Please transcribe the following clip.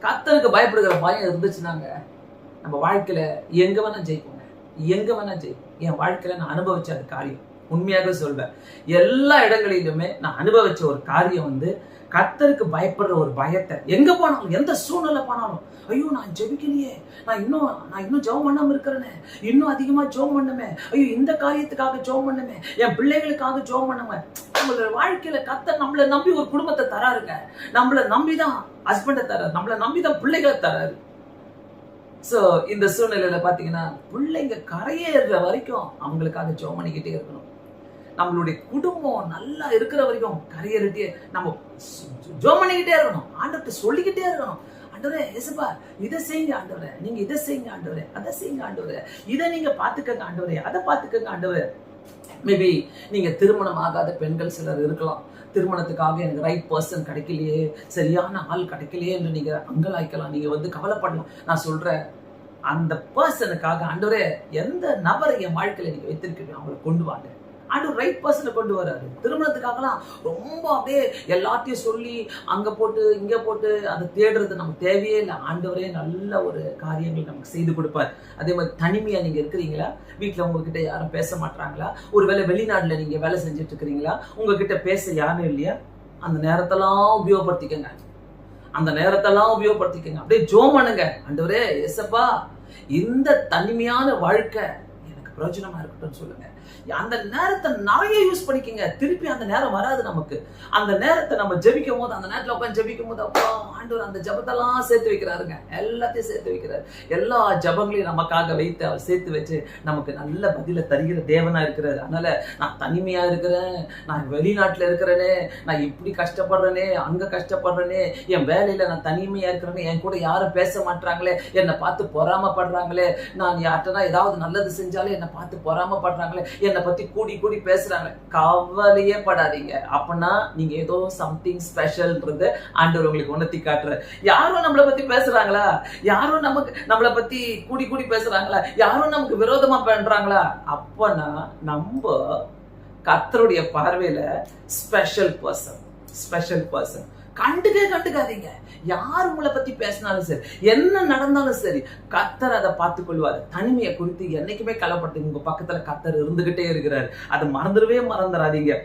கர்த்தருக்கு பயப்படுகிற பயம் இருந்துச்சுன்னாங்க நம்ம வாழ்க்கையில எங்க வேணா ஜெயிப்போங்க. எங்க வேணா ஜெயிப்போம். என் வாழ்க்கையில நான் அனுபவிச்ச அது காரியம். உண்மையாக சொல்வேன். எல்லா இடங்களிலுமே நான் அனுபவிச்ச ஒரு காரியம் கர்த்தருக்கு பயப்படுற ஒரு பயத்தை, எங்க போனாலும் எந்த சூழ்நிலை போனாலும், ஐயோ நான் ஜெபிக்கலையே, நான் இன்னும் ஜெபம் பண்ணாம இருக்கிறேனே, இன்னும் அதிகமா ஜெபம் பண்ணுமே, ஐயோ இந்த காரியத்துக்காக ஜெபம் பண்ணுமே, என் பிள்ளைகளுக்காக ஜெபம் பண்ணுமே. நம்மளோட வாழ்க்கையில கர்த்தர் நம்மளை நம்பி ஒரு குடும்பத்தை தராருங்க. நம்மளை நம்பிதான் ஹஸ்பண்டை தராரு, நம்மளை நம்பிதான் பிள்ளைகளை தராரு. சோ இந்த சூழ்நிலையில பாத்தீங்கன்னா பிள்ளைங்க கரையேற வரைக்கும் அவங்களுக்காக ஜெபம் பண்ணிக்கிட்டே இருக்கணும். நம்மளுடைய குடும்பம் நல்லா இருக்கிற வரைக்கும் கரையேறிட்டே நம்ம ஜெபம் பண்ணிக்கிட்டே இருக்கணும். ஆண்டவர்கிட்ட சொல்லிக்கிட்டே இருக்கணும். ஆண்டவரே இயேசுப்பா இதை செய்யுங்க ஆண்டவரே, நீங்க இதை செய்யுங்க ஆண்டவரே, அதை செய்யுங்க ஆண்டவரே, இதை நீங்க பாத்துக்கங்க ஆண்டவரே, அதை பாத்துக்கங்க ஆண்டவரே. மேபி நீங்க திருமணம் ஆகாத பெண்கள் சிலர் இருக்கலாம். திருமணத்துக்காக எனக்கு ரைட் பர்சன் கிடைக்கலையே, சரியான ஆள் கிடைக்கலையே என்று நீங்க அங்கலாய்க்கலாம். நீங்க கவலைப்படலாம். நான் சொல்றேன், அந்த பர்சனுக்காக ஆண்டவரே எந்த நபரை என் வாழ்க்கையில நீங்க வைத்திருக்கீங்க அவங்களை கொண்டு வாங்க. ஆண்டவர் ரைட் பர்சனை கொண்டு வராரு. திருமணத்துக்காகலாம் ரொம்ப அப்படியே எல்லாத்தையும் சொல்லி அங்க போட்டு இங்க போட்டு அதை தேடுறது நமக்கு தேவையே இல்லை. ஆண்டவரே நல்ல ஒரு காரியங்கள் நமக்கு செய்து கொடுப்பார். அதே மாதிரி தனிமையா நீங்க இருக்கிறீங்களா? வீட்டுல உங்ககிட்ட யாரும் பேச மாட்டாங்களா? ஒருவேளை வெளிநாட்டுல நீங்க வேலை செஞ்சுட்டு இருக்கிறீங்களா? உங்ககிட்ட பேச யாரும் இல்லையா? அந்த நேரத்தெல்லாம் உபயோகப்படுத்திக்கங்க. அந்த நேரத்தெல்லாம் உபயோகப்படுத்திக்கங்க. அப்படியே ஜெபம் பண்ணுங்க. ஆண்டவரே இயேசுப்பா இந்த தனிமையான வாழ்க்கை எனக்கு பிரயோஜனமா இருக்கட்டும் சொல்லுங்க. அந்த நேரத்தை நிறைய யூஸ் பண்ணிக்கங்க. திருப்பி அந்த நேரம் வராது நமக்கு. அந்த நேரத்தை நம்ம ஜெபிக்கும் போது, அந்த நேரத்துல உட்காந்து ஜெபிக்கும் போது, அப்பா ஆண்டவர் அந்த ஜபத்தெல்லாம் சேர்த்து வைக்கிறாருங்க. எல்லாத்தையும் சேர்த்து வைக்கிறாரு. எல்லா ஜபங்களையும் நமக்காக வைத்து அவர் சேர்த்து வச்சு நமக்கு நல்ல பதில தருகிற தேவனா இருக்கிறாரு. அதனால நான் தனிமையா இருக்கிறேன், நான் வெளிநாட்டுல இருக்கிறேனே, நான் இப்படி கஷ்டப்படுறேனே, அங்க கஷ்டப்படுறேனே, என் வேலையில நான் தனிமையா இருக்கிறேனே, என் கூட யாரும் பேச மாட்டாங்களே, என்னை பார்த்து பொறாமப்படுறாங்களே, நான் யார்கிட்ட ஏதாவது நல்லது செஞ்சாலே என்னை பார்த்து பொறாமப்படுறாங்களே, என்னை பத்தி கூடி கூடி பேசுறாங்க. கவலையே படாதீங்க. அப்படின்னா நீங்க ஏதோ சம்திங் ஸ்பெஷல்ன்றது ஆண்டவர் உங்களுக்கு உணர்த்தி காட்டுறாரு. யாரும் நம்மளை பத்தி பேசுறாங்களா? யாரும் நம்மளை பத்தி கூடி கூடி பேசுறாங்களா? யாரும் நமக்கு விரோதமா பண்றாங்களா? அப்பனா நம்ம கர்த்தருடைய பார்வையில ஸ்பெஷல் பர்சன். கண்டுக்காதீங்க. யார் உங்களை பத்தி பேசினாலும் சரி, என்ன நடந்தாலும் சரி, கர்த்தர் அதை பார்த்துக் கொள்வாரு. தனிமையை குறித்து என்னைக்குமே கவலைப்பட்டு உங்க பக்கத்துல கர்த்தர் இருந்துகிட்டே இருக்கிறாரு. அதை மறந்துடவே மறந்துடாதீங்க.